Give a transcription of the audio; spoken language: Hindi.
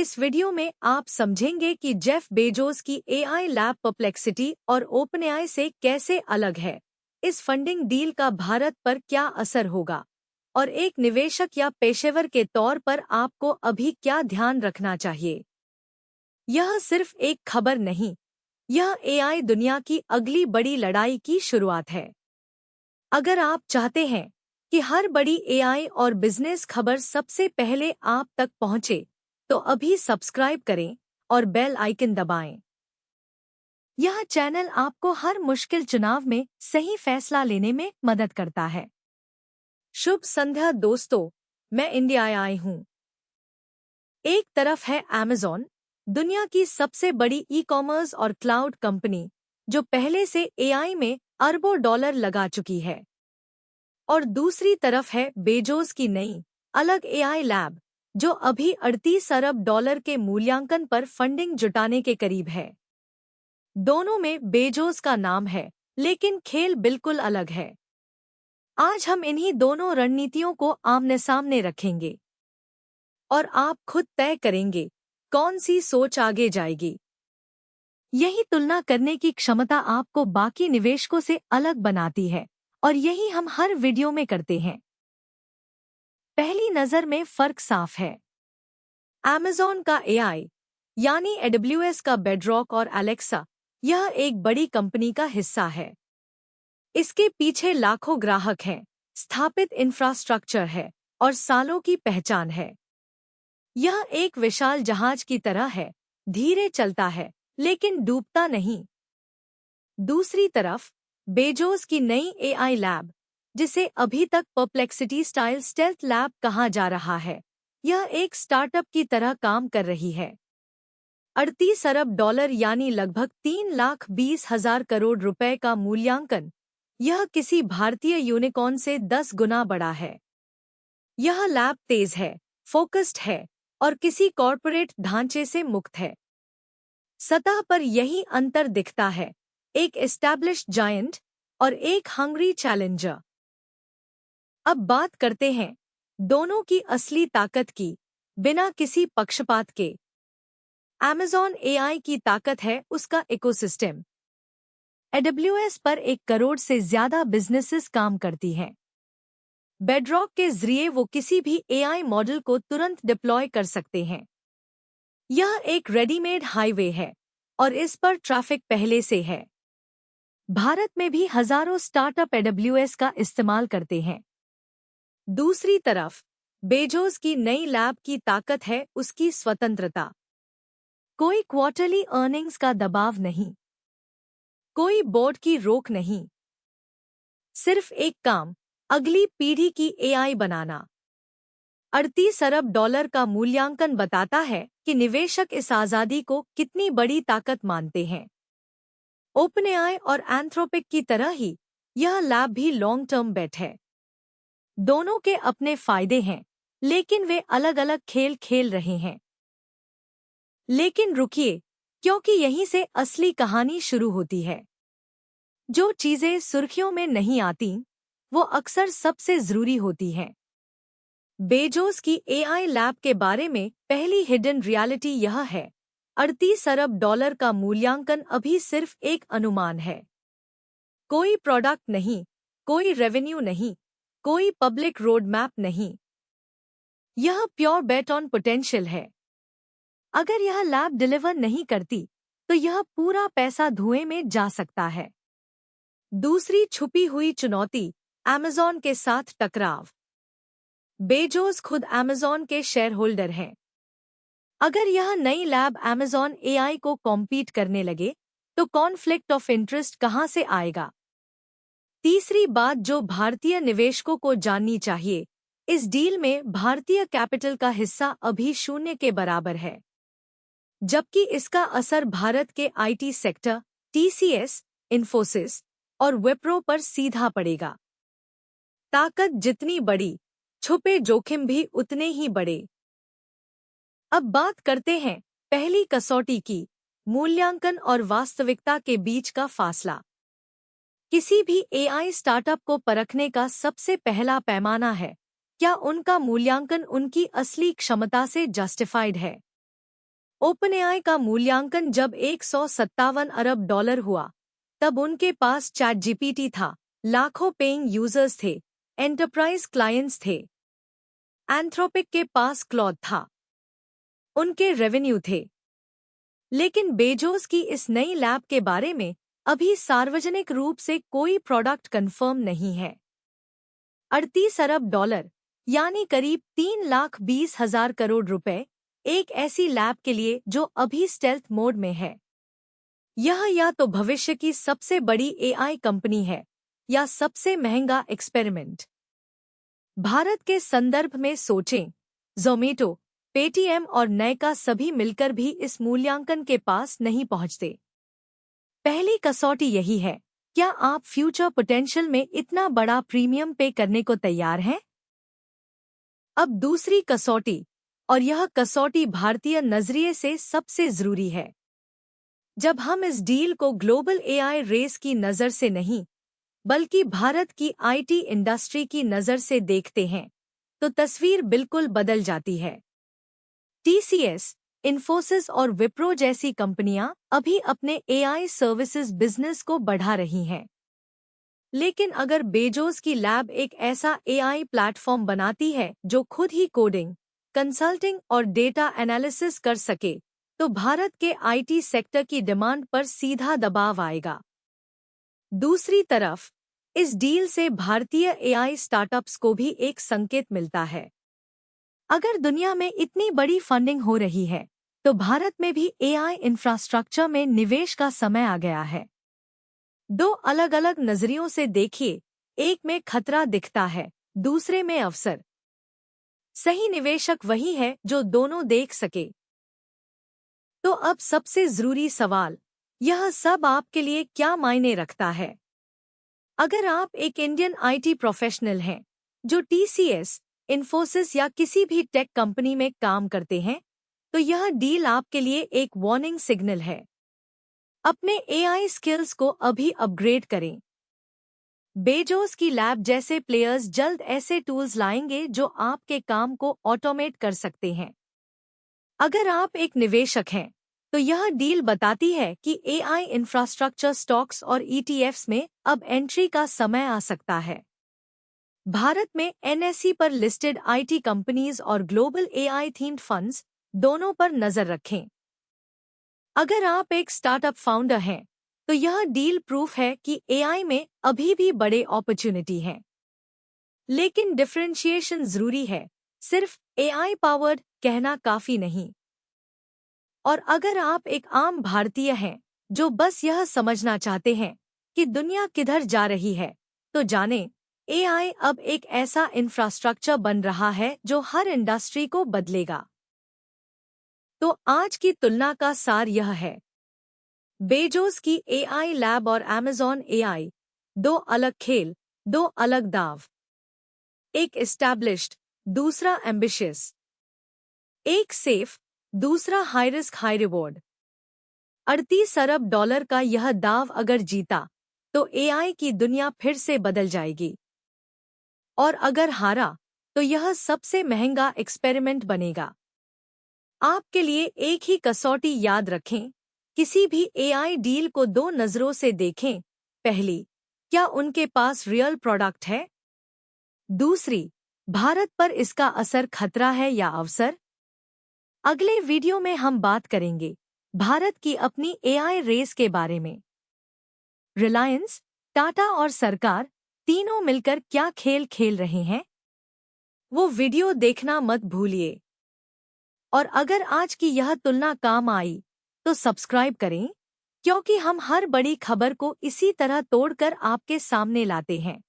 इस वीडियो में आप समझेंगे कि जेफ बेजोस की एआई लैब परप्लेक्सिटी और ओपनएआई से कैसे अलग है। इस फंडिंग डील का भारत पर क्या असर होगा और एक निवेशक या पेशेवर के तौर पर आपको अभी क्या ध्यान रखना चाहिए। यह सिर्फ एक खबर नहीं, यह एआई दुनिया की अगली बड़ी लड़ाई की शुरुआत है। अगर आप चाहते हैं कि हर बड़ी एआई और बिजनेस खबर सबसे पहले आप तक पहुंचे, तो अभी सब्सक्राइब करें और बेल आइकन दबाएं। यह चैनल आपको हर मुश्किल चुनाव में सही फैसला लेने में मदद करता है। शुभ संध्या दोस्तों, मैं इंडिया आई हूं। एक तरफ है अमेज़न, दुनिया की सबसे बड़ी ई कॉमर्स और क्लाउड कंपनी, जो पहले से एआई में अरबों डॉलर लगा चुकी है। और दूसरी तरफ है बेजोस की नई अलग एआई लैब, जो अभी 38 अरब डॉलर के मूल्यांकन पर फंडिंग जुटाने के करीब है। दोनों में बेजोस का नाम है, लेकिन खेल बिल्कुल अलग है। आज हम इन्हीं दोनों रणनीतियों को आमने सामने रखेंगे और आप खुद तय करेंगे कौन सी सोच आगे जाएगी। यही तुलना करने की क्षमता आपको बाकी निवेशकों से अलग बनाती है, और यही हम हर वीडियो में करते हैं। पहली नजर में फर्क साफ है। अमेज़न का एआई यानी AWS का बेडरॉक और एलेक्सा, यह एक बड़ी कंपनी का हिस्सा है। इसके पीछे लाखों ग्राहक हैं, स्थापित इंफ्रास्ट्रक्चर है और सालों की पहचान है। यह एक विशाल जहाज की तरह है, धीरे चलता है लेकिन डूबता नहीं। दूसरी तरफ बेजोस की नई एआई लैब, जिसे अभी तक परप्लेक्सिटी स्टाइल स्टेल्थ लैब कहा जा रहा है, यह एक स्टार्टअप की तरह काम कर रही है। 38 अरब डॉलर यानी लगभग 3,20,000 करोड़ रुपए का मूल्यांकन, यह किसी भारतीय यूनिकॉर्न से 10 गुना बड़ा है। यह लैब तेज है, फोकस्ड है और किसी कॉर्पोरेट ढांचे से मुक्त है। सतह पर यही अंतर दिखता है, एक एस्टैब्लिश्ड जायंट और एक हंग्री चैलेंजर। अब बात करते हैं दोनों की असली ताकत की, बिना किसी पक्षपात के। अमेज़न एआई की ताकत है उसका इकोसिस्टम। AWS पर 1 करोड़ से ज्यादा बिजनेसेस काम करती हैं। बेडरॉक के जरिए वो किसी भी एआई मॉडल को तुरंत डिप्लॉय कर सकते हैं। यह एक रेडीमेड हाईवे है और इस पर ट्रैफिक पहले से है। भारत में भी हजारों स्टार्टअप AWS का इस्तेमाल करते हैं। दूसरी तरफ बेजोस की नई लैब की ताकत है उसकी स्वतंत्रता। कोई क्वार्टरली अर्निंग्स का दबाव नहीं, कोई बोर्ड की रोक नहीं। सिर्फ एक काम, अगली पीढ़ी की एआई बनाना। 38 अरब डॉलर का मूल्यांकन बताता है कि निवेशक इस आजादी को कितनी बड़ी ताकत मानते हैं। ओपनएआई और एंथ्रोपिक की तरह ही यह लैब भी लॉन्ग टर्म बेट है। दोनों के अपने फायदे हैं, लेकिन वे अलग अलग खेल खेल रहे हैं। लेकिन रुकिए, क्योंकि यहीं से असली कहानी शुरू होती है। जो चीजें सुर्खियों में नहीं आती, वो अक्सर सबसे जरूरी होती हैं। बेजोस की एआई लैब के बारे में पहली हिडन रियलिटी यह है, 38 अरब डॉलर का मूल्यांकन अभी सिर्फ एक अनुमान है। कोई प्रोडक्ट नहीं, कोई रेवेन्यू नहीं, कोई पब्लिक रोड मैप नहीं। यह प्योर बेट ऑन पोटेंशियल है। अगर यह लैब डिलीवर नहीं करती, तो यह पूरा पैसा धुएं में जा सकता है। दूसरी छुपी हुई चुनौती, अमेज़न के साथ टकराव। बेजोस खुद अमेज़न के शेयर होल्डर हैं। अगर यह नई लैब अमेज़न एआई को कॉम्पीट करने लगे, तो कॉन्फ्लिक्ट ऑफ इंटरेस्ट कहां से आएगा? तीसरी बात जो भारतीय निवेशकों को जाननी चाहिए, इस डील में भारतीय कैपिटल का हिस्सा अभी 0 के बराबर है, जबकि इसका असर भारत के आईटी सेक्टर, TCS, इन्फोसिस और विप्रो पर सीधा पड़ेगा। ताकत जितनी बड़ी, छुपे जोखिम भी उतने ही बड़े। अब बात करते हैं पहली कसौटी की, मूल्यांकन और वास्तविकता के बीच का फासला। किसी भी एआई स्टार्टअप को परखने का सबसे पहला पैमाना है, क्या उनका मूल्यांकन उनकी असली क्षमता से जस्टिफाइड है। ओपनएआई का मूल्यांकन जब 157 अरब डॉलर हुआ, तब उनके पास चैटजीपीटी था, लाखों पेइंग यूजर्स थे, एंटरप्राइज क्लाइंट्स थे। एंथ्रोपिक के पास क्लॉड था, उनके रेवेन्यू थे। लेकिन बेजोस की इस नई लैब के बारे में अभी सार्वजनिक रूप से कोई प्रोडक्ट कंफर्म नहीं है। 38 अरब डॉलर यानी करीब 3,20,000 करोड़ रुपए एक ऐसी लैब के लिए जो अभी स्टेल्थ मोड में है। यह या तो भविष्य की सबसे बड़ी एआई कंपनी है या सबसे महंगा एक्सपेरिमेंट। भारत के संदर्भ में सोचें, ज़ोमैटो, पेटीएम और नायका सभी मिलकर भी इस मूल्यांकन के पास नहीं पहुंचते। पहली कसौटी यही है, क्या आप फ्यूचर पोटेंशियल में इतना बड़ा प्रीमियम पे करने को तैयार हैं? अब दूसरी कसौटी, और यह कसौटी भारतीय नजरिए से सबसे जरूरी है। जब हम इस डील को ग्लोबल एआई रेस की नज़र से नहीं, बल्कि भारत की आईटी इंडस्ट्री की नज़र से देखते हैं, तो तस्वीर बिल्कुल बदल जाती है। टीसीएस, इन्फोसिस और विप्रो जैसी कंपनियां अभी अपने एआई सर्विसेज बिजनेस को बढ़ा रही हैं। लेकिन अगर बेजोस की लैब एक ऐसा एआई प्लेटफॉर्म बनाती है जो खुद ही कोडिंग, कंसल्टिंग और डेटा एनालिसिस कर सके, तो भारत के आईटी सेक्टर की डिमांड पर सीधा दबाव आएगा। दूसरी तरफ, इस डील से भारतीय एआई स्टार्टअप्स को भी एक संकेत मिलता है। अगर दुनिया में इतनी बड़ी फंडिंग हो रही है, तो भारत में भी एआई इंफ्रास्ट्रक्चर में निवेश का समय आ गया है। दो अलग अलग नजरियों से देखिए, एक में खतरा दिखता है, दूसरे में अवसर। सही निवेशक वही है जो दोनों देख सके। तो अब सबसे जरूरी सवाल, यह सब आपके लिए क्या मायने रखता है? अगर आप एक इंडियन आईटी प्रोफेशनल हैं, जो टीसीएस, इन्फोसिस या किसी भी टेक कंपनी में काम करते हैं, तो यह डील आपके लिए एक वार्निंग सिग्नल है। अपने एआई स्किल्स को अभी अपग्रेड करें। बेजोस की लैब जैसे प्लेयर्स जल्द ऐसे टूल्स लाएंगे जो आपके काम को ऑटोमेट कर सकते हैं। अगर आप एक निवेशक हैं, तो यह डील बताती है कि एआई इंफ्रास्ट्रक्चर स्टॉक्स और ईटीएफ्स में अब एंट्री का समय आ सकता है। भारत में एनएसई पर लिस्टेड आईटी कंपनीज और ग्लोबल एआई थीम्ड फंड्स दोनों पर नजर रखें। अगर आप एक स्टार्टअप फाउंडर हैं, तो यह डील प्रूफ है कि एआई में अभी भी बड़े अपॉर्चुनिटी हैं। लेकिन डिफरेंशिएशन जरूरी है, सिर्फ एआई पावर्ड कहना काफी नहीं। और अगर आप एक आम भारतीय हैं, जो बस यह समझना चाहते हैं कि दुनिया किधर जा रही है, तो जानें, एआई अब एक ऐसा इंफ्रास्ट्रक्चर बन रहा है जो हर इंडस्ट्री को बदलेगा। तो आज की तुलना का सार यह है, बेजोस की एआई लैब और अमेज़न एआई, दो अलग खेल, दो अलग दाव। एक एस्टैब्लिश्ड, दूसरा एम्बिशियस। एक सेफ, दूसरा हाई रिस्क हाई रिवॉर्ड। 38 अरब डॉलर का यह दाव अगर जीता, तो एआई की दुनिया फिर से बदल जाएगी। और अगर हारा, तो यह सबसे महंगा एक्सपेरिमेंट बनेगा। आपके लिए एक ही कसौटी याद रखें, किसी भी एआई डील को दो नजरों से देखें। पहली, क्या उनके पास रियल प्रोडक्ट है? दूसरी, भारत पर इसका असर खतरा है या अवसर? अगले वीडियो में हम बात करेंगे भारत की अपनी एआई रेस के बारे में। रिलायंस, टाटा और सरकार तीनों मिलकर क्या खेल खेल रहे हैं, वो वीडियो देखना मत भूलिए। और अगर आज की यह तुलना काम आई, तो सब्सक्राइब करें, क्योंकि हम हर बड़ी खबर को इसी तरह तोड़कर आपके सामने लाते हैं।